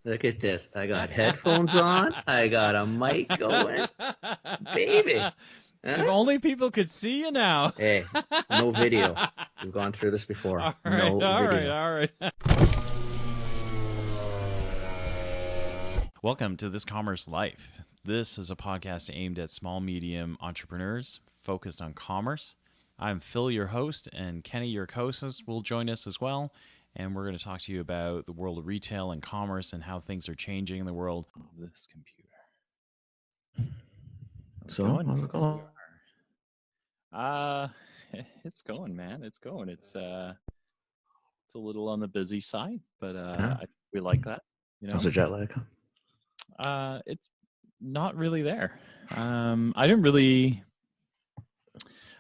Look at this. I got headphones on. I got a mic going. Baby. If Huh? only people could see you now. Hey, no video. We've gone through this before. All No right, all right, video. all right. Welcome to This Commerce Life. This is a podcast aimed at small, medium entrepreneurs focused on commerce. I'm Phil, your host, and Kenny, your co-host, will join us as well. And we're going to talk to you about the world of retail and commerce and how things are changing in the world. Oh, this computer. How's it going? It's going, man. It's going. It's a little on the busy side, but we like that. You know, How's the jet lag? it's not really there.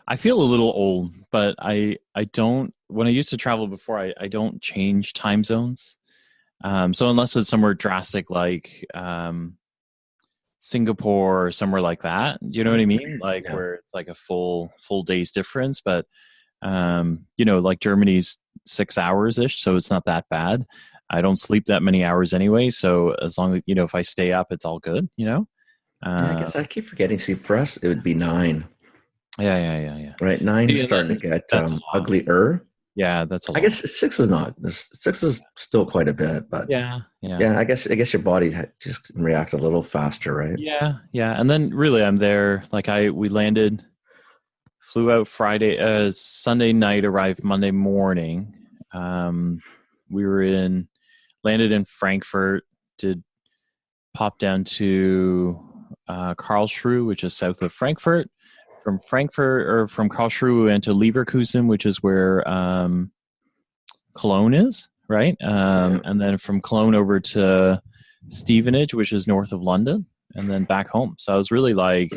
I feel a little old, but I don't. When I used to travel before, I don't change time zones. So unless it's somewhere drastic like Singapore or somewhere like that, you know what I mean? Like where it's like a full day's difference. But like Germany's 6 hours ish, so it's not that bad. I don't sleep that many hours anyway, so as long as if I stay up, it's all good. I guess I keep forgetting. See, for us, it would be 9. Yeah. Right, 9 is starting to get uglier. Yeah, that's a lot. I guess 6 is not. 6 is still quite a bit, but yeah. I guess your body just can react a little faster, right? Yeah. And then really, I'm there. Like we flew out Sunday night, arrived Monday morning. We landed in Frankfurt. Did pop down to Karlsruhe, which is south of Frankfurt. From Karlsruhe, we went to Leverkusen, which is where Cologne is, right? And then from Cologne over to Stevenage, which is north of London, and then back home. So I was really like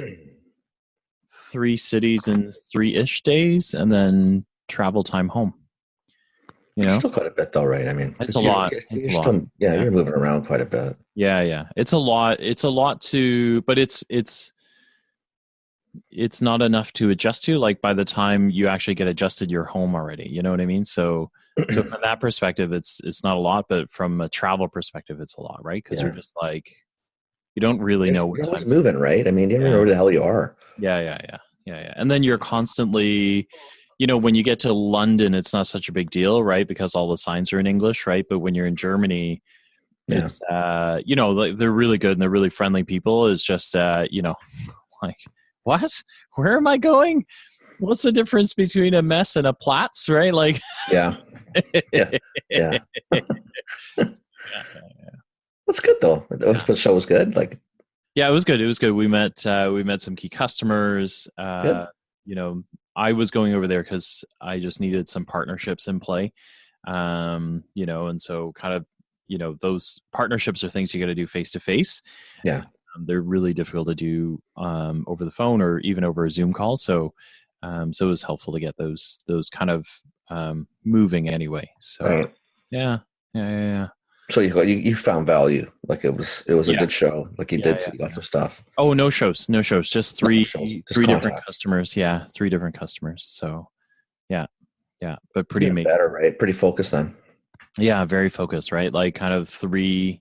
3 cities in 3-ish days, and then travel time home. It's still quite a bit, though, right? I mean, it's a lot. You're moving around quite a bit. Yeah. It's a lot. It's a lot but it's not enough to adjust to. Like by the time you actually get adjusted, you're home already. You know what I mean? So from that perspective, it's not a lot, but from a travel perspective, it's a lot, right? Because you're just like, you don't really know what you're time always moving, right? I mean, you don't know where the hell you are. Yeah. And then you're constantly, when you get to London, it's not such a big deal, right? Because all the signs are in English, right? But when you're in Germany, it's, like they're really good and they're really friendly people. It's just, like, what? Where am I going? What's the difference between a mess and a Platz, right? Like, yeah. That's good though. The show was good. Like, yeah, it was good. It was good. We met some key customers. Good. I was going over there because I just needed some partnerships in play. And so kind of, those partnerships are things you got to do face to face. Yeah. They're really difficult to do over the phone or even over a Zoom call. So it was helpful to get those kind of moving anyway. So right. Yeah. So you found value. Like it was a good show. Like you did see lots of stuff. Oh, no shows. Just three different customers. Yeah, 3 different customers. So yeah. But pretty amazing. Better, right? Pretty focused then. Yeah, very focused, right? Like kind of 3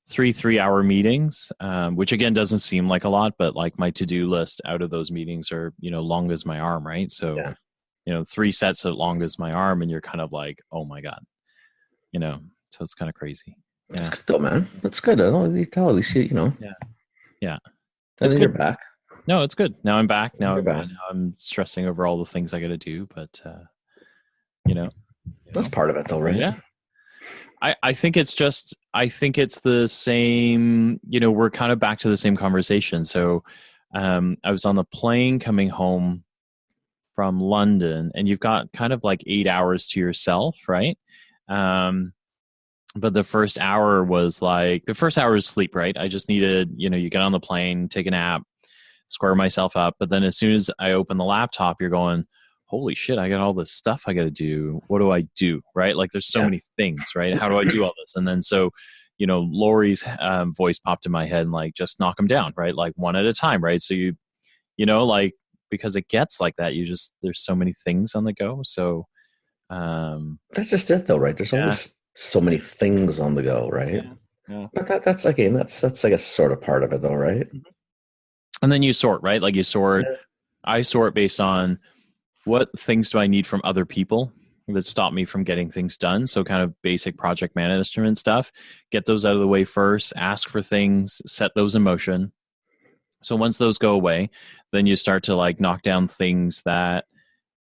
3-hour meetings, which again doesn't seem like a lot, but like my to-do list out of those meetings are, long as my arm, right? So, 3 sets as long as my arm, and you're kind of like, oh my God, so it's kind of crazy. Yeah. That's good though, man. That's good. I don't you tell at least Yeah. That's good. You're back. No, it's good. Now I'm back. Now I'm stressing over all the things I got to do, but that's part of it though, right? Yeah. I think it's the same, we're kind of back to the same conversation. So I was on the plane coming home from London, and you've got kind of like 8 hours to yourself, right? But the first hour was sleep, right? I just needed, you get on the plane, take a nap, square myself up. But then as soon as I open the laptop, you're going, holy shit, I got all this stuff I got to do. What do I do? Right? Like there's so many things, right? How do I do all this? And then so, Lori's voice popped in my head and like, just knock them down, right? Like one at a time, right? So like, because it gets like that, there's so many things on the go. So that's just it though, right? There's always so many things on the go, right? Yeah. But that's again, that's I guess sort of part of it though, right? And then you sort, right? Like you sort, Yeah. I sort based on what things do I need from other people that stop me from getting things done. So kind of basic project management stuff, get those out of the way first, ask for things, set those in motion. So once those go away, then you start to like knock down things that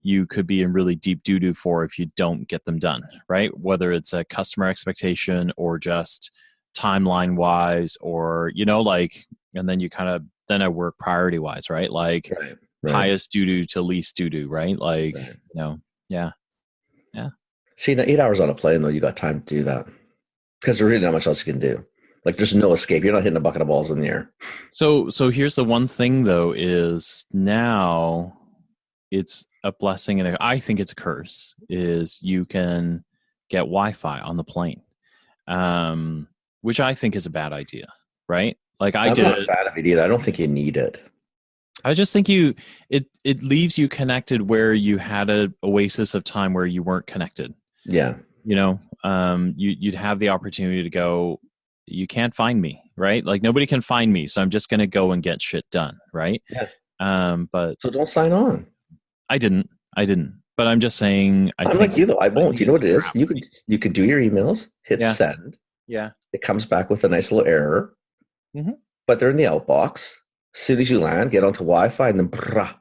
you could be in really deep doo-doo for if you don't get them done, right? Whether it's a customer expectation or just timeline wise, or, like, and then you kind of, then I work priority wise, right? Like Right. highest doo-doo to least doo-doo, right? Like, Right. yeah, yeah. See, now 8 hours on a plane though, you got time to do that because there's really not much else you can do. Like there's no escape. You're not hitting a bucket of balls in the air. So here's the one thing though, is now it's a blessing and I think it's a curse, is you can get Wi-Fi on the plane, which I think is a bad idea, right? Like I'm not a fan of it either. I don't think you need it. I just think it leaves you connected where you had a oasis of time where you weren't connected. Yeah. You'd have the opportunity to go, you can't find me, right? Like nobody can find me, so I'm just going to go and get shit done, right? Yeah. But So don't sign on. I didn't, but I'm just saying, I'm like you though. I won't. You know what it is? You could do your emails, hit Yeah. send. Yeah. It comes back with a nice little error, but they're in the outbox. As soon as you land, get onto Wi-Fi, and then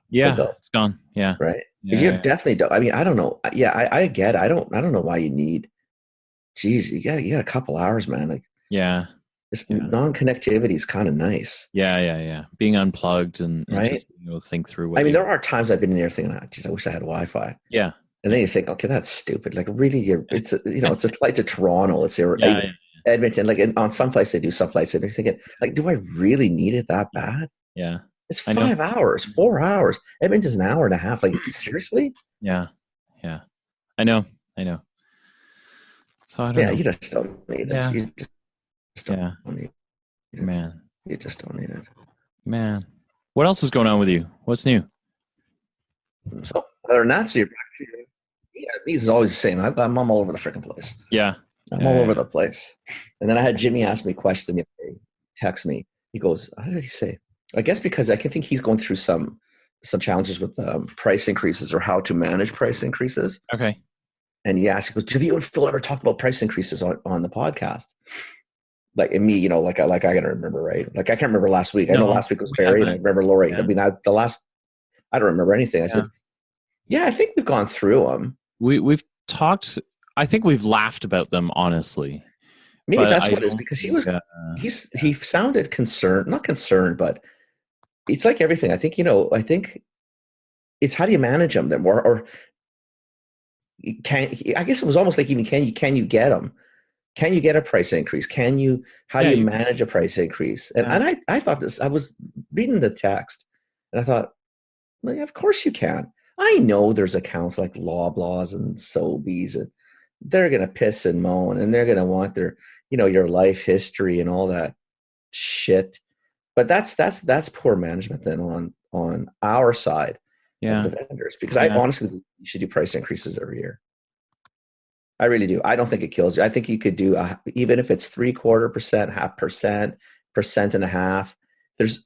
Yeah, go. it's gone. Yeah. Right. Yeah, You're yeah. definitely. I mean, I don't know. Yeah, I get it. I don't know why you need. Geez, you got a couple hours, man. Like Yeah. this non-connectivity is kind of nice. Yeah. Being unplugged and Right? just being able to think through what I mean, there are times I've been in there thinking, geez, I wish I had Wi-Fi. Yeah. And then you think, okay, that's stupid. Like really, it's a flight to Toronto. It's Yeah. Edmonton. Like on some flights they do, some flights they're thinking, like, do I really need it that bad? Yeah. It's 5 hours, 4 hours. Edmonton's an hour and a half. Like seriously? Yeah. I know. So I don't know. You just don't need it. Yeah. You just don't need it. Man. You just don't need it. Man. What else is going on with you? What's new? So other than that, me is always the same. I'm all over the freaking place. Yeah. I'm all over the place. And then I had Jimmy ask me a question the other day, text me. He goes, how did he say? I guess because I can think he's going through some challenges with price increases or how to manage price increases. Okay. And he asked, he goes, have you and Phil ever talked about price increases on the podcast? Like, and me, like I got to remember, right? Like I can't remember last week. I know last week was Barry, and I remember Lori. Yeah. I mean, I don't remember anything. I said, yeah, I think we've gone through them. We've talked. I think we've laughed about them, honestly. Maybe that's what it is, because he sounded concerned, not concerned, but it's like everything. I think, I think it's how do you manage them then, or I guess it was almost like even can you get them? Can you get a price increase? How do you manage a price increase? And I thought this, I was reading the text and I thought, well, yeah, of course you can. I know there's accounts like Loblaws and Sobeys, and they're going to piss and moan, and they're going to want their, your life history and all that shit. But that's poor management then on our side of the vendors, because I honestly believe you should do price increases every year. I really do. I don't think it kills you. I think you could do even if it's 0.75%, 0.5%, 1.5%.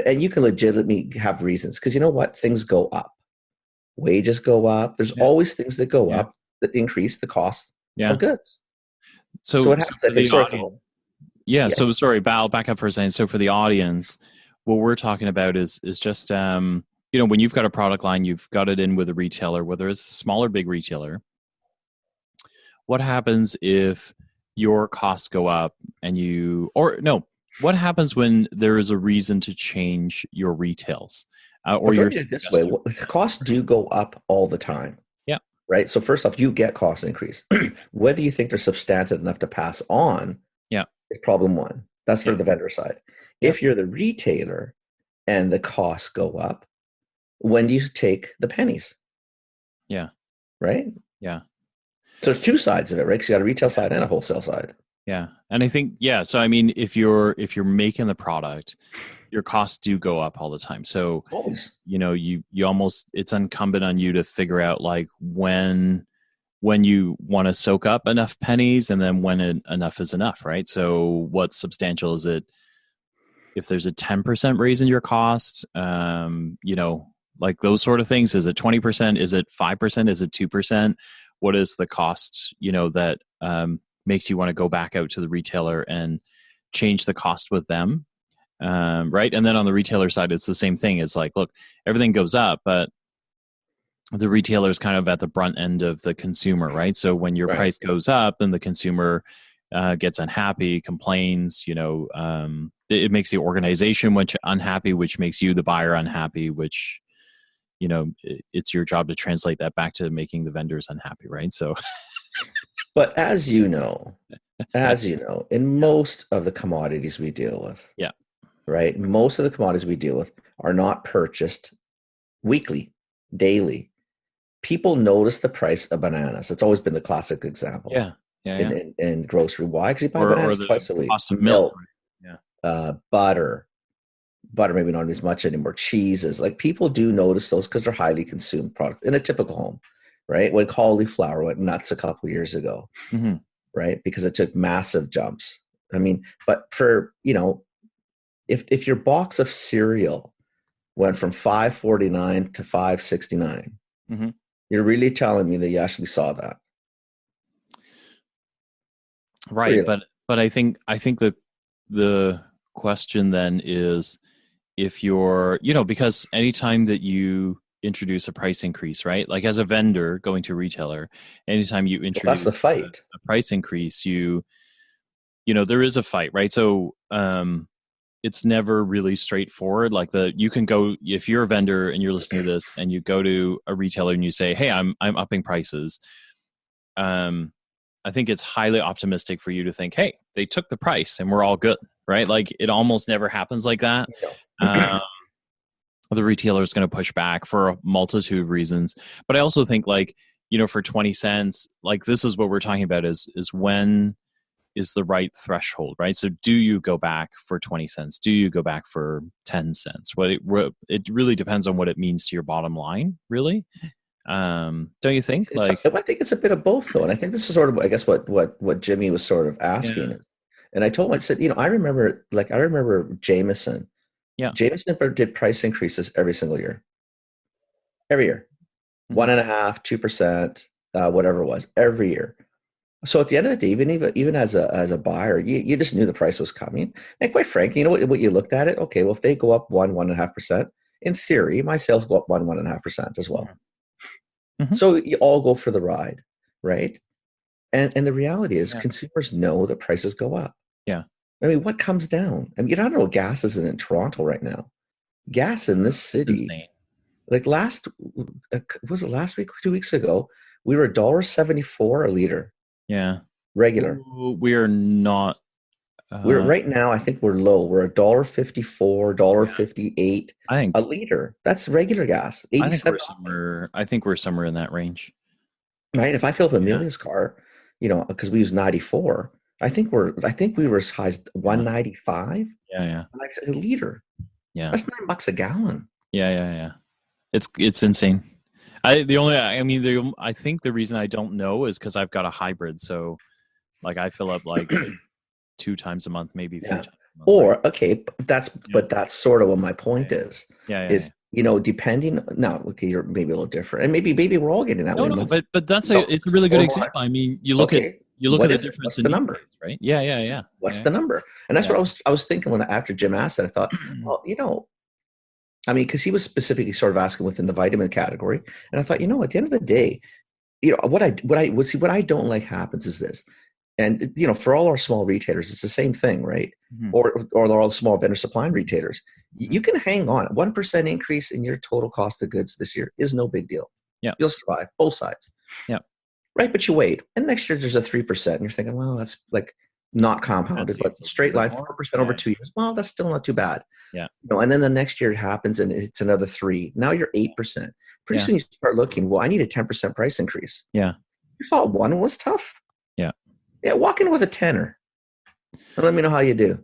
And you can legitimately have reasons, because you know what? Things go up. Wages go up. There's always things that go up that increase the cost of goods. So what happens? So sorry, I'll back up for a second. So for the audience, what we're talking about is just when you've got a product line, you've got it in with a retailer, whether it's a small or big retailer. What happens if your costs go up what happens when there is a reason to change your retails? This way, costs do go up all the time. Yeah. Right. So first off, you get cost increase. Whether you think they're substantive enough to pass on, is problem one. That's for the vendor side. If you're the retailer and the costs go up, when do you take the pennies? Yeah. Right. Yeah. So there's two sides of it, right? Because you got a retail side and a wholesale side. Yeah. And I think, so I mean, if you're making the product, your costs do go up all the time. So, always. You almost, it's incumbent on you to figure out like when when you want to soak up enough pennies, and then when enough is enough, right? So what's substantial? Is it if there's a 10% raise in your cost, like those sort of things? Is it 20%? Is it 5%? Is it 2%? What is the cost, that makes you want to go back out to the retailer and change the cost with them? Right. And then on the retailer side, it's the same thing. It's like, look, everything goes up, but the retailer is kind of at the brunt end of the consumer, right? So when your price goes up, then the consumer gets unhappy, complains, it makes the organization unhappy, which makes you, the buyer, unhappy, which, it's your job to translate that back to making the vendors unhappy, right? So, but as you know, in most of the commodities we deal with, yeah, right, most of the commodities we deal with are not purchased weekly, daily. People notice the price of bananas. It's always been the classic example. In grocery. Why? Because you buy bananas twice a week. Cost of milk. Butter maybe not as much anymore. Cheeses, like people do notice those because they're highly consumed products in a typical home, right? When cauliflower went nuts a couple of years ago, right? Because it took massive jumps. I mean, but for, if your box of cereal went from $5.49 to $5.69, you're really telling me that you actually saw that. Right. Really? But I think the question then is, if you're, because anytime that you introduce a price increase, right? Like as a vendor going to a retailer, anytime you introduce that's the fight. A price increase, there is a fight, right? So it's never really straightforward. Like you can go, if you're a vendor and you're listening to this and you go to a retailer and you say, hey, I'm upping prices. I think it's highly optimistic for you to think, hey, they took the price and we're all good, right? Like it almost never happens like that. The retailer is going to push back for a multitude of reasons. But I also think for 20 cents, like this is what we're talking about is when is the right threshold, right? So do you go back for 20 cents? Do you go back for 10 cents? It really depends on what it means to your bottom line, really. Don't you think? I think it's a bit of both, though, and I think this is sort of, I guess, what Jimmy was sort of asking. Yeah. And I told him, I said, I remember Jameson. Yeah, Jameson did price increases every single year. Every year, 1.5%, 2%, whatever it was, every year. So at the end of the day, even as a buyer, you just knew the price was coming. And quite frankly, what you looked at it. Okay, well, if they go up 1.5%, in theory, my sales go up 1.5% as well. So you all go for the ride, right? And the reality is, consumers know that prices go up. Yeah. I mean, what comes down? I mean, I don't know what gas is in Toronto right now. Gas in this city, like last week, 2 weeks ago, we were $1.74 a liter. Yeah. Regular. We are not. We're right now, I think we're low. We're $1.54, $1.58 a liter. That's regular gas. I think we're somewhere in that range. Right. If I fill up Amelia's car, because we use 94, I think we were as high as 195. Yeah. Like a liter. Yeah. That's $9 a gallon. Yeah. It's insane. I think the reason I don't know is because I've got a hybrid. So like I fill up like 2 times a month, maybe 3 times a month. Or okay, but that's sort of what my point is. Is depending now, okay, you're maybe a little different. And maybe we're all getting that way. No, but that's it's a really good example. I mean, you look at the difference. What's the number? Price, right? Yeah. What's the number? And that's what I was thinking after Jim asked that. I thought, well, I mean, because he was specifically sort of asking within the vitamin category, and I thought, at the end of the day, what I don't like happens is this, and for all our small retailers, it's the same thing, right? Or all the small vendor supplying retailers, you can hang on. 1% increase in your total cost of goods this year is no big deal. Yeah, you'll survive both sides. Yeah, right. But you wait, and next year there's a 3%, and you're thinking, well, that's like not compounded, but straight line 4% over 2 years. Well, that's still not too bad. Yeah. And then the next year it happens and it's another 3. Now you're 8%. Pretty soon you start looking, well, I need a 10% price increase. Yeah. You thought 1 was tough. Yeah. Yeah. Walk in with a 10er. And let me know how you do.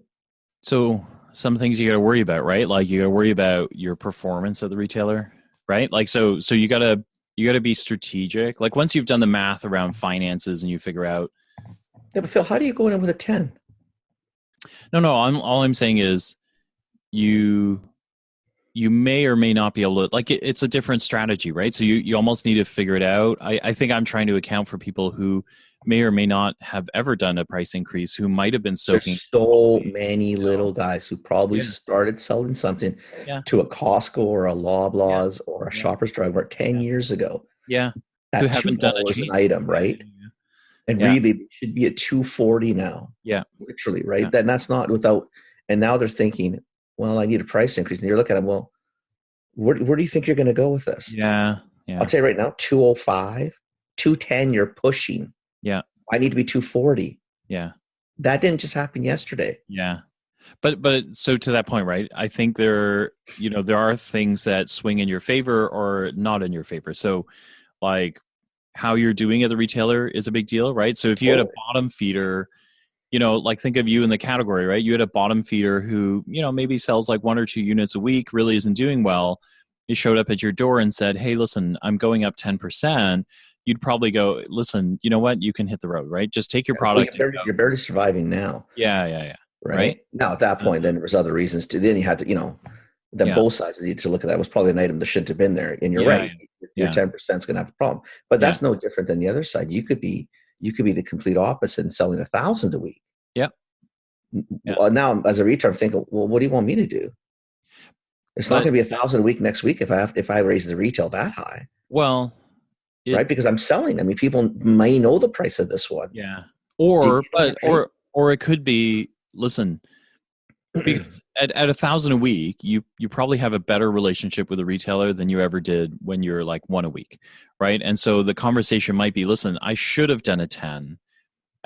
So some things you got to worry about, right? Like you got to worry about your performance at the retailer, right? Like, so you got to You got to be strategic. Like once you've done the math around finances and you figure out. Yeah, but Phil, how do you go in with a 10? No. All I'm saying is you may or may not be able to, like, it's a different strategy, right? So you almost need to figure it out. I think I'm trying to account for people who may or may not have ever done a price increase, who might have been soaking. There's so many little guys who probably started selling something to a Costco or a Loblaws or a Shoppers Drug Mart 10 years ago. Yeah. At who haven't done a $2 an item, right? And really, they should be at $2.40 now. Yeah. Literally, right? Then that's not without, and now they're thinking, well, I need a price increase. And you're looking at them, well, where do you think you're going to go with this? Yeah. I'll tell you right now, 205, 210, you're pushing. Yeah. I need to be 240. Yeah. That didn't just happen yesterday. Yeah. But so to that point, right? I think there are things that swing in your favor or not in your favor. So like how you're doing at the retailer is a big deal, right? So if you had a bottom feeder, like think of you in the category, right? You had a bottom feeder who, maybe sells like 1 or 2 units a week, really isn't doing well. He showed up at your door and said, hey, listen, I'm going up 10%. You'd probably go, listen, you know what? You can hit the road, right? Just take your product. You're barely surviving now. Yeah. Right? Now, at that point, then there was other reasons too. Then you had to, then both sides needed to look at that. It was probably an item that shouldn't have been there. And you're right. Your 10% is going to have a problem. But that's no different than the other side. You could be the complete opposite and selling 1,000 a week. Yeah. Well, now as a retailer, I'm thinking, well, what do you want me to do? It's not going to be 1,000 a week next week if I raise the retail that high. Well, right, because I'm selling. I mean, people may know the price of this one. Yeah. Or it could be, listen, because at 1,000 a week, you probably have a better relationship with a retailer than you ever did when you're like 1 a week, right? And so the conversation might be, listen, I should have done a 10.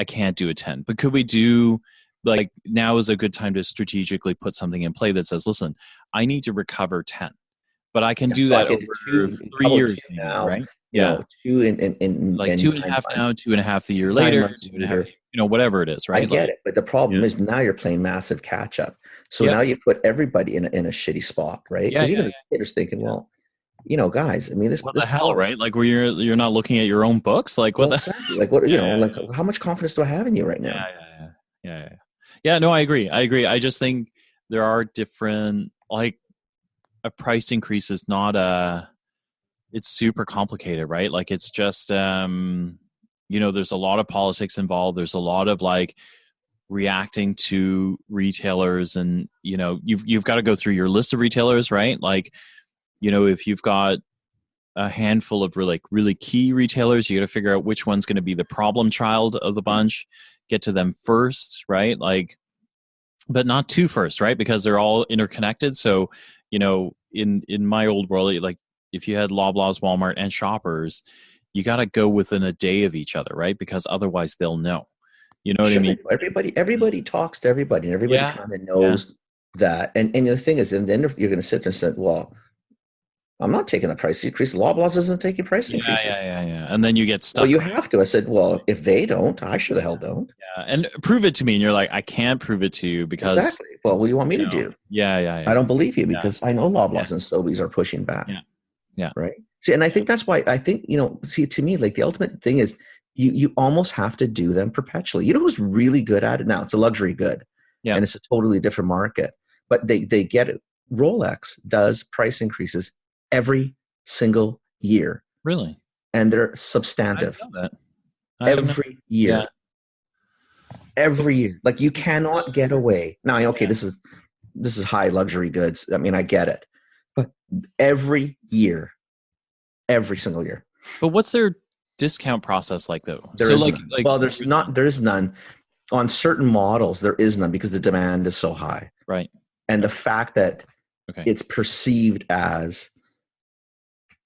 I can't do a 10, but could we do, like, now is a good time to strategically put something in play that says, listen, I need to recover 10, but I can do that over 3 years now, right? Yeah. 2 in like 2.5 now, 2.5 the year later, 2.5, whatever it is, right? I get it. But the problem is now you're playing massive catch up. So now you put everybody in a shitty spot, right? Because even the creators thinking, well, guys, I mean, what the hell, right? Like, where you're not looking at your own books, like what? Exactly. Like what? Like how much confidence do I have in you right now? Yeah. No, I agree. I just think there are different, like, a price increase is not it's super complicated, right? Like, it's just there's a lot of politics involved. There's a lot of like reacting to retailers, and you've got to go through your list of retailers, right? Like, if you've got a handful of really key retailers, you got to figure out which one's going to be the problem child of the bunch, get to them first, right? Like, but not too first, right? Because they're all interconnected. So, in my old world, like if you had Loblaws, Walmart, and Shoppers, you got to go within a day of each other, right? Because otherwise they'll know. You know what I mean? Everybody talks to everybody, and everybody kind of knows that. And the thing is, and then you're going to sit there and say, well, I'm not taking a price increase. Loblaws isn't taking price increases. Yeah. And then you get stuck. Well, you have to. I said, well, if they don't, I sure the hell don't. Yeah, and prove it to me. And you're like, I can't prove it to you because. Exactly. Well, what do you want me to do? Yeah. I don't believe you because I know Loblaws and Sobeys are pushing back. Yeah. Right. See, and I think that's why I think, to me, like the ultimate thing is you almost have to do them perpetually. You know who's really good at it now? It's a luxury good. Yeah. And it's a totally different market. But they get it. Rolex does price increases every single year. Really? And they're substantive. I know that. Every year. Every year. Like you cannot get away. Now, okay, this is high luxury goods. I mean, I get it. But every year. Every single year. But what's their discount process like though? There is none. On certain models, there is none because the demand is so high. Right. And the fact that it's perceived as,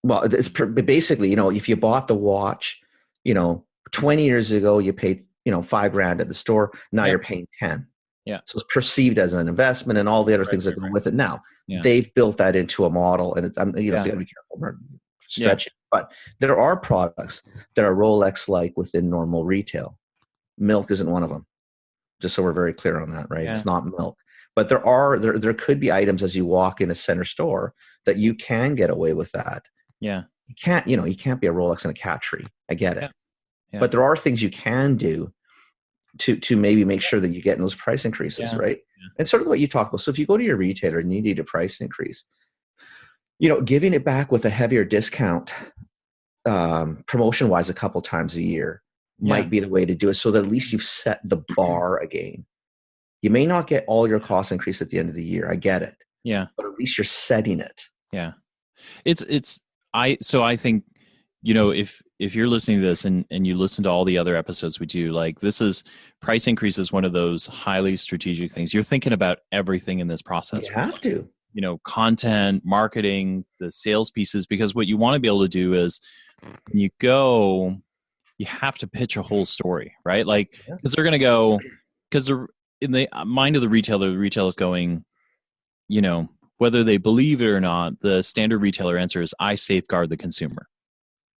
well, it's basically, if you bought the watch, 20 years ago, you paid, $5,000 at the store. Now you're paying 10. Yeah. So it's perceived as an investment and all the other things that go with it. Now they've built that into a model, and it's, so you got to be careful. Stretch it. But there are products that are Rolex-like within normal retail. Milk isn't one of them. Just so we're very clear on that, right? Yeah. It's not milk. But there could be items as you walk in a center store that you can get away with that. Yeah. you can't be a Rolex and a cat tree. I get it. Yeah. Yeah. But there are things you can do to maybe make sure that you're getting those price increases, right? Yeah. And sort of what you talk about. So if you go to your retailer and you need a price increase, giving it back with a heavier discount, promotion wise, a couple times a year might be the way to do it. So that at least you've set the bar again. You may not get all your cost increase at the end of the year. I get it. Yeah. But at least you're setting it. Yeah. So I think, if you're listening to this and you listen to all the other episodes we do, like price increase is one of those highly strategic things. You're thinking about everything in this process. You have to. Content, marketing, the sales pieces, because what you want to be able to do is when you have to pitch a whole story, right? Like, because they're going to go, because in the mind of the retailer is going, whether they believe it or not, the standard retailer answer is, I safeguard the consumer.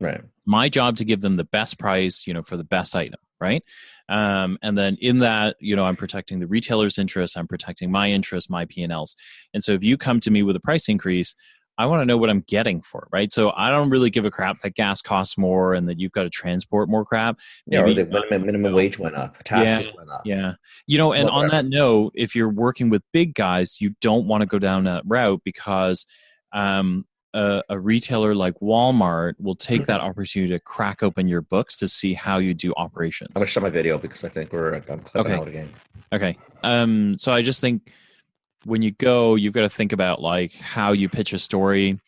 Right. My job to give them the best price, for the best item, right? And then in that, I'm protecting the retailer's interest, I'm protecting my interest, my P&Ls. And so if you come to me with a price increase, I want to know what I'm getting for it, right? So I don't really give a crap that gas costs more and that you've got to transport more crap. Or the minimum wage went up, taxes went up. Yeah. And on that note, if you're working with big guys, you don't want to go down that route, because a retailer like Walmart will take that opportunity to crack open your books to see how you do operations. I'm going to show my video because I think I'm clipping out again. Okay. So I just think when you go, you've got to think about like how you pitch a story.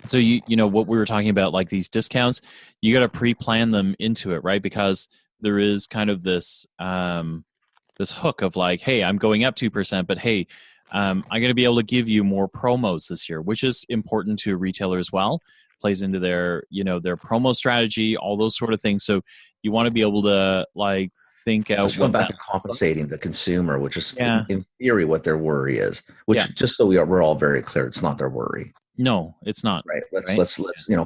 So what we were talking about, like these discounts, you got to pre-plan them into it, right? Because there is kind of this hook of like, hey, I'm going up 2%, but hey, I'm going to be able to give you more promos this year, which is important to a retailer as well. Plays into their promo strategy, all those sort of things. So you want to be able to like think out. Going back to compensating the consumer, which is in theory what their worry is. Which just so we're all very clear, it's not their worry. No, it's not. Right. Let's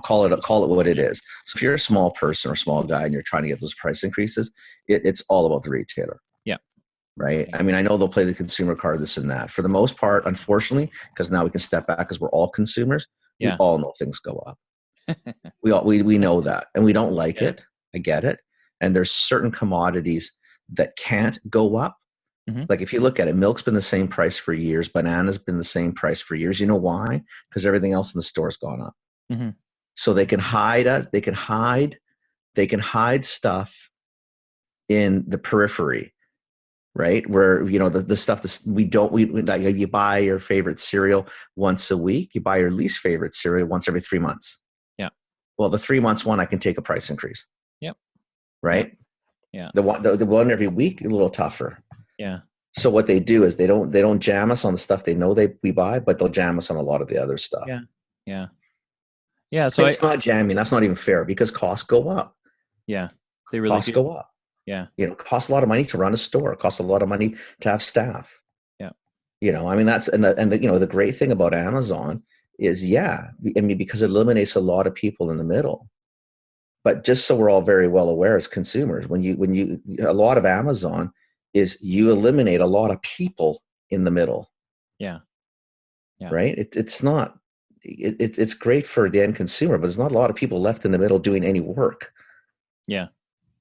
call it what it is. So if you're a small person or small guy and you're trying to get those price increases, it's all about the retailer. Right. I mean, I know they'll play the consumer card, this and that. For the most part, unfortunately, because now we can step back because we're all consumers. We all know things go up. we know that, and we don't like it. I get it. And there's certain commodities that can't go up. Mm-hmm. Like if you look at it, milk's been the same price for years. Banana's been the same price for years. You know why? Because everything else in the store's gone up. Mm-hmm. So they can hide us. They can hide stuff in the periphery. Right, where the stuff like you buy your favorite cereal once a week, you buy your least favorite cereal once every 3 months. Yeah. Well, the 3 months one, I can take a price increase. Yep. Right. Yeah. The one every week, a little tougher. Yeah. So what they do is they don't jam us on the stuff they know we buy, but they'll jam us on a lot of the other stuff. Yeah. Yeah. Yeah. So it's not jamming. That's not even fair because costs go up. Yeah. They really costs go up. Yeah. It costs a lot of money to run a store. It costs a lot of money to have staff. Yeah. I mean, that's, and the great thing about Amazon is, because it eliminates a lot of people in the middle. But just so we're all very well aware as consumers, a lot of Amazon is you eliminate a lot of people in the middle. Yeah. Yeah. Right. It's not, it's great for the end consumer, but there's not a lot of people left in the middle doing any work. Yeah.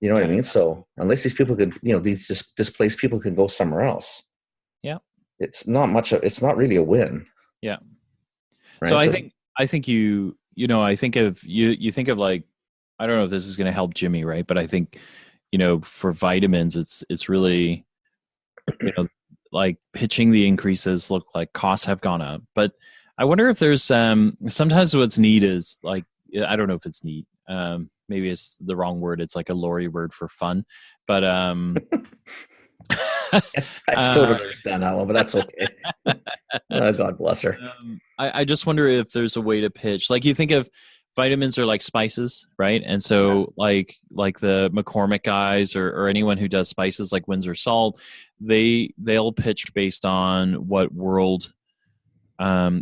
You know what I mean? So unless these people could, these displaced people can go somewhere else. Yeah. It's not really a win. Yeah. Right? So I think I think of like, I don't know if this is going to help Jimmy, right? But I think, for vitamins, it's really, like pitching the increases look like costs have gone up. But I wonder if there's sometimes what's neat is like, I don't know if it's neat. Maybe it's the wrong word. It's like a lorry word for fun, but I still don't understand that one, but that's okay. God bless her. I just wonder if there's a way to pitch. Like you think of vitamins are like spices, right? And so like the McCormick guys or anyone who does spices like Windsor Salt, they'll pitch based on what world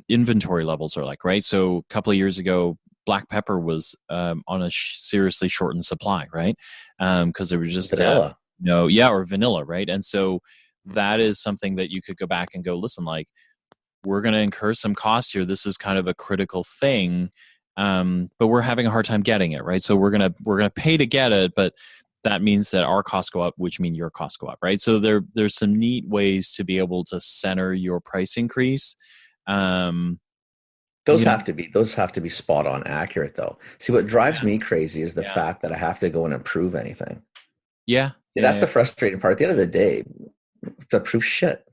inventory levels are like, right? So a couple of years ago, black pepper was on a seriously shortened supply, right? Because they were just vanilla. Or vanilla, right? And so that is something that you could go back and go, listen, like we're going to incur some costs here. This is kind of a critical thing. but we're having a hard time getting it, right? So we're gonna pay to get it, but that means that our costs go up, which mean your costs go up, right? So there's some neat ways to be able to center your price increase. Those have to be spot on accurate, though. See, what drives me crazy is the fact that I have to go and improve anything. That's the frustrating part. At the end of the day, it's a proof shit.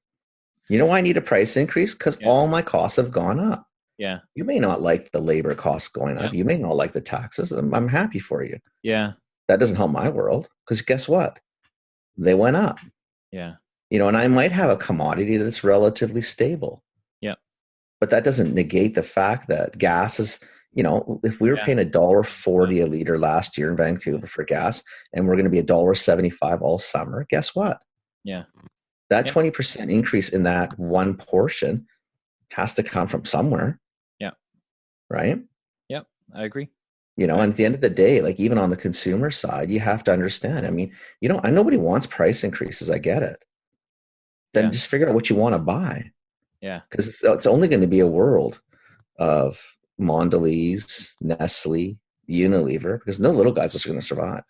You know why I need a price increase? Because all my costs have gone up. Yeah. You may not like the labor costs going up. You may not like the taxes. I'm happy for you. Yeah. That doesn't help my world, because guess what? They went up. Yeah. And I might have a commodity that's relatively stable. Yeah. But that doesn't negate the fact that gas is, if we were paying $1.40 a liter last year in Vancouver for gas, and we're going to be $1.75 all summer, guess what? Yeah. That 20% increase in that one portion has to come from somewhere. Yeah. Right? Yep. I agree. And at the end of the day, like even on the consumer side, you have to understand. I mean, nobody wants price increases. I get it. Then just figure out what you want to buy. Yeah. Because it's only going to be a world of Mondelez, Nestle, Unilever, because no little guys are going to survive.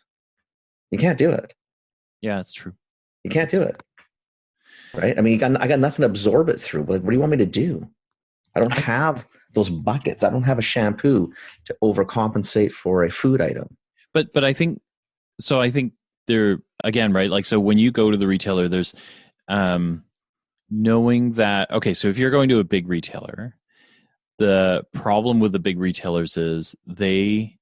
You can't do it. Yeah, it's true. You can't do it. Right? I mean, I got nothing to absorb it through. Like, what do you want me to do? I don't have those buckets. I don't have a shampoo to overcompensate for a food item. But I think there again, right? Like, so when you go to the retailer, there's knowing that, okay, so if you're going to a big retailer, the problem with the big retailers is they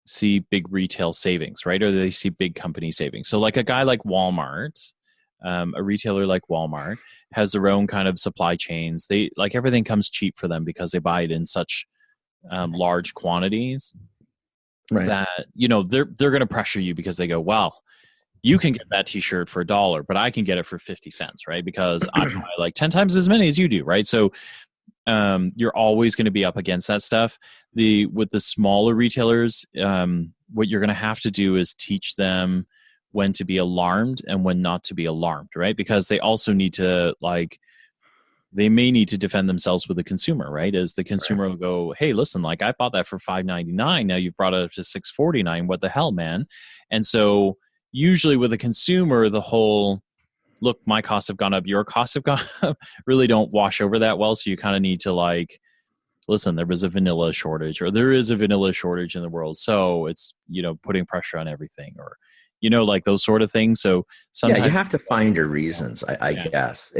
see big retail savings, right? Or they see big company savings. So like a guy like Walmart, a retailer like Walmart has their own kind of supply chains. They like everything comes cheap for them because they buy it in such large quantities that, they're going to pressure you because they go, well, you can get that t-shirt for $1, but I can get it for 50 cents, right? Because I buy like 10 times as many as you do, right? So you're always going to be up against that stuff. With the smaller retailers, what you're going to have to do is teach them when to be alarmed and when not to be alarmed, right? Because they also need to they may need to defend themselves with the consumer, right? As the consumer will go, hey, listen, like I bought that for $5.99. Now you've brought it up to $6.49. What the hell, man? And so usually with a consumer, the whole, look, my costs have gone up, your costs have gone up, really don't wash over that well. So you kind of need to listen, there was a vanilla shortage, or there is a vanilla shortage in the world. So it's, putting pressure on everything, or, like those sort of things. So sometimes you have to find your reasons, I guess.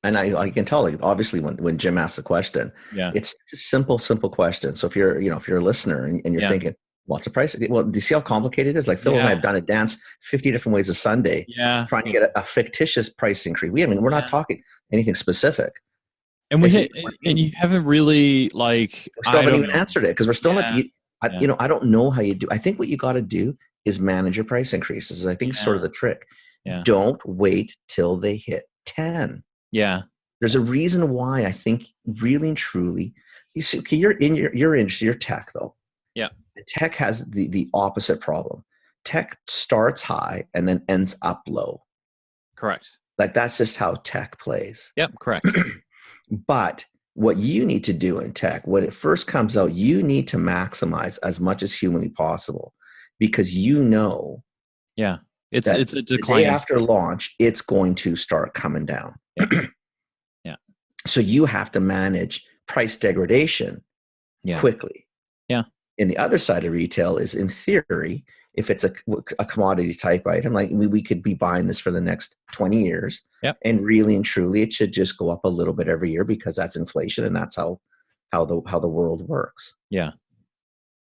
And I can tell, like, obviously when Jim asked the question, it's just simple question. So if you're a listener and you're thinking, what's the price? Well, do you see how complicated it is? Like Phil and I have done a dance 50 different ways a Sunday, trying to get a fictitious price increase. We're not talking anything specific. And you haven't really we still haven't even answered it, because we're still not. I don't know how you do. I think what you got to do is manage your price increases. I think it's sort of the trick. Yeah. Don't wait till they hit 10. Yeah. There's a reason why I think really and truly. You see, okay, you're tech though. Yeah. Tech has the opposite problem. Tech starts high and then ends up low. Correct. Like that's just how tech plays. Yep, correct. But what you need to do in tech, when it first comes out, you need to maximize as much as humanly possible, because it's a decline. The day after launch, it's going to start coming down. Yeah. So you have to manage price degradation quickly. Yeah. And the other side of retail is, in theory, if it's a commodity type item, like we could be buying this for the next 20 years. Yep. And really and truly, it should just go up a little bit every year, because that's inflation, and that's how the world works. Yeah.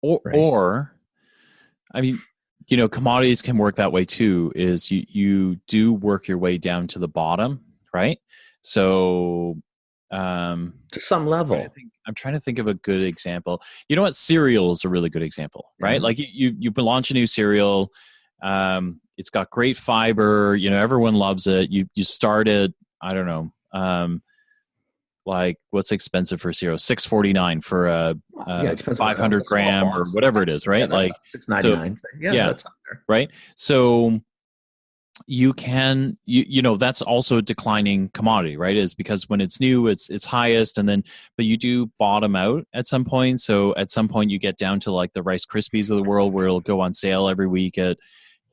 Or I mean, commodities can work that way too, is you do work your way down to the bottom, right? So to some level. I'm trying to think of a good example. You know what? Cereal is a really good example, right? Yeah. Like you launch a new cereal. It's got great fiber. Everyone loves it. You started, I don't know, like what's expensive for cereal? $6.49 for a 500 gram or whatever it is, right? Yeah, like it's $6.99. So, that's up there. Right. So you can, that's also a declining commodity, right? Is because when it's new, it's highest, and then, but you do bottom out at some point. So at some point you get down to like the Rice Krispies of the world, where it'll go on sale every week at,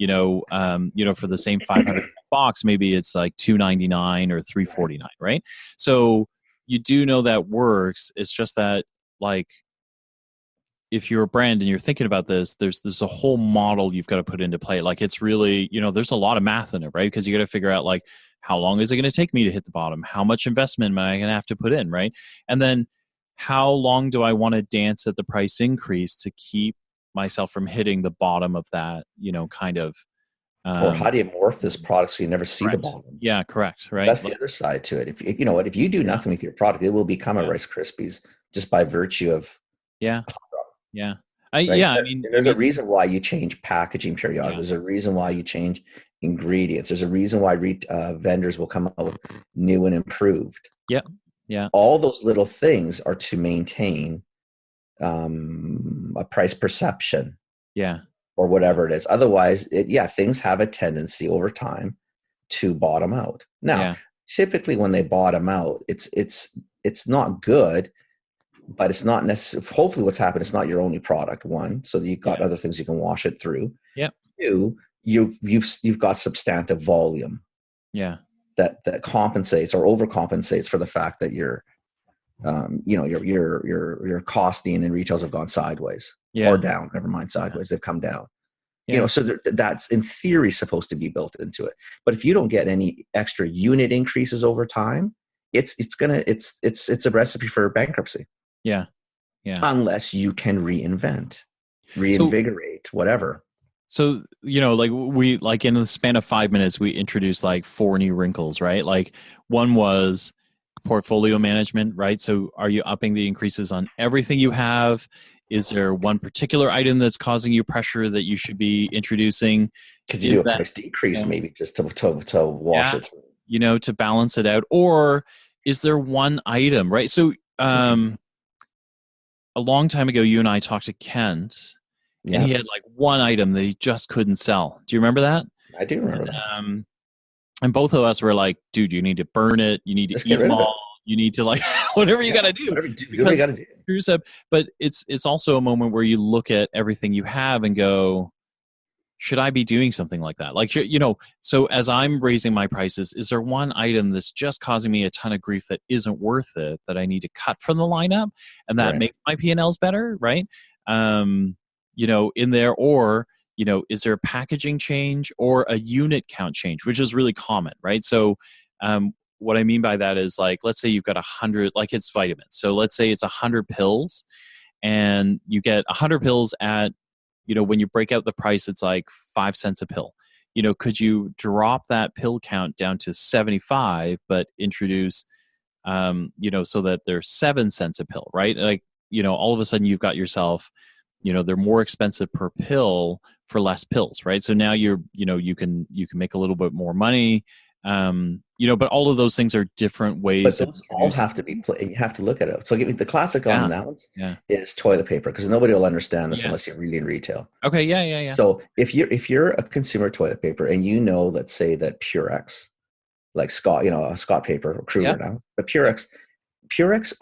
for the same 500 box, maybe it's like $2.99 or $3.49, right? So you do know that works. It's just that, like, if you're a brand and you're thinking about this, there's a whole model you've got to put into play. Like, it's really, there's a lot of math in it, right? Because you got to figure out, like, how long is it going to take me to hit the bottom? How much investment am I going to have to put in, right? And then how long do I want to dance at the price increase to keep myself from hitting the bottom of that, kind of. Or how do you morph this product so you never see correct. the bottom? Yeah, correct. Right. That's the other side to it. If if you do nothing with your product, it will become a Rice Krispies just by virtue of yeah. Right? Yeah, there's a reason why you change packaging periodically. Yeah. There's a reason why you change ingredients. There's a reason why vendors will come out with new and improved. Yeah. All those little things are to maintain a price perception. Yeah. Or whatever it is. Otherwise, things have a tendency over time to bottom out. Now, typically when they bottom out, it's not good. But it's not necessarily, hopefully what's happened, it's not your only product, one, so you've got other things you can wash it through. Yeah. Two, you've got substantive volume. Yeah. That compensates or overcompensates for the fact that your costing and retails have gone sideways or down, never mind sideways, they've come down. Yeah. So that's in theory supposed to be built into it. But if you don't get any extra unit increases over time, it's a recipe for bankruptcy. Yeah. Unless you can reinvigorate, whatever. So, like in the span of 5 minutes, we introduced like 4 new wrinkles, right? Like, one was portfolio management, right? So are you upping the increases on everything you have? Is there one particular item that's causing you pressure that you should be introducing? Could you do a price decrease maybe just to wash it through? To balance it out? Or is there one item, right? So, a long time ago, you and I talked to Kent, and he had like one item that he just couldn't sell. Do you remember that? I do remember that. And both of us were like, dude, you need to burn it. You need to eat them all. You need to, like, whatever you got to do. Whatever you got to do. But it's also a moment where you look at everything you have and go, should I be doing something like that? Like, so as I'm raising my prices, is there one item that's just causing me a ton of grief that isn't worth it, that I need to cut from the lineup, and that makes my P&Ls better, right? In there, or, is there a packaging change or a unit count change, which is really common, right? So what I mean by that is, like, let's say you've got 100, like it's vitamins. So let's say it's 100 pills, and you get 100 pills at, when you break out the price, it's like 5 cents a pill. Could you drop that pill count down to 75, but introduce, so that they're 7 cents a pill, right? Like, all of a sudden you've got yourself, they're more expensive per pill for less pills, right? So now you can make a little bit more money. But all of those things are different ways. But those all have to be and you have to look at it. So the classic on that one is toilet paper, because nobody will understand this unless you're really in retail. Okay, yeah. So if you're a consumer of toilet paper, and let's say that Purex, like Scott, a Scott paper or Kruger now, but Purex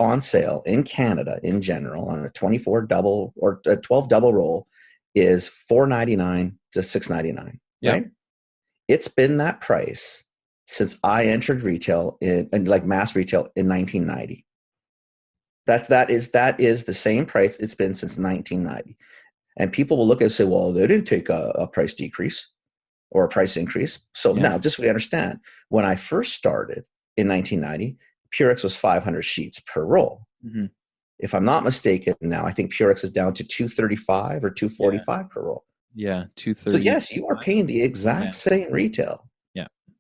on sale in Canada in general on a 24 double or a 12 double roll is $4.99 to $6.99. Right? It's been that price since I entered retail in like mass retail in 1990. That is the same price it's been since 1990. And people will look at it and say, well, they didn't take a price decrease or a price increase. So now, just so we understand, when I first started in 1990, Purex was 500 sheets per roll. Mm-hmm. If I'm not mistaken, now I think Purex is down to 235 or 245 per roll. Yeah, 230. So yes, you are paying the exact same retail.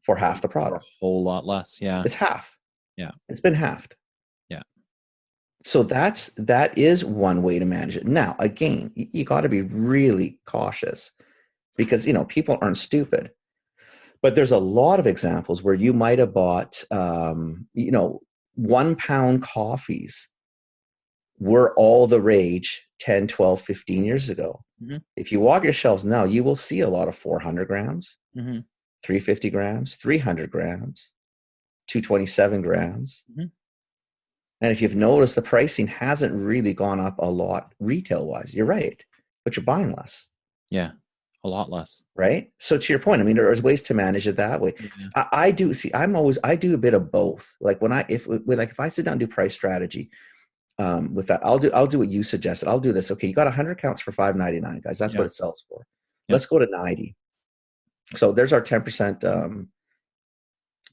For half the product. A whole lot less. Yeah. It's half. Yeah. It's been halved. Yeah. So that is one way to manage it. Now, again, you got to be really cautious, because, people aren't stupid. But there's a lot of examples where you might have bought, 1 pound coffees were all the rage 10, 12, 15 years ago. Mm-hmm. If you walk your shelves now, you will see a lot of 400 grams. Mm-hmm. 350 grams, 300 grams, 227 grams. Mm-hmm. And if you've noticed, the pricing hasn't really gone up a lot retail wise. You're right, but you're buying less. Yeah, a lot less. Right. So to your point, I mean, there's ways to manage it that way. Yeah. I do see. I do a bit of both. Like if I sit down and do price strategy, with that, I'll do what you suggested. I'll do this. Okay, you got 100 counts for $5.99, guys. That's what it sells for. Let's go to 90. So there's our 10%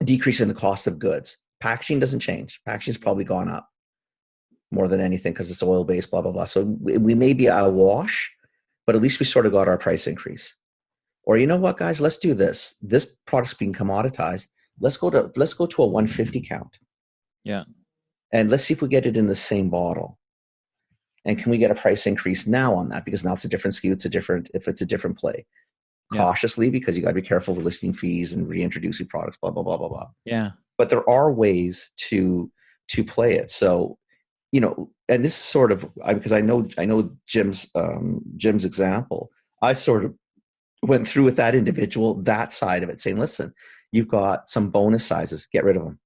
decrease in the cost of goods. Packaging doesn't change. Packaging's probably gone up more than anything because it's oil based. Blah blah blah. So we may be a wash, but at least we sort of got our price increase. Or you know what, guys? Let's do this. This product's being commoditized. Let's go to a 150 count. Yeah. And let's see if we get it in the same bottle. And can we get a price increase now on that? Because now it's a different SKU. If it's a different play. Cautiously, because you got to be careful with listing fees and reintroducing products, blah, blah, blah, blah, blah. Yeah. But there are ways to play it. So, and this is sort of, because I know Jim's example, I sort of went through with that individual, that side of it, saying, listen, you've got some bonus sizes, get rid of them.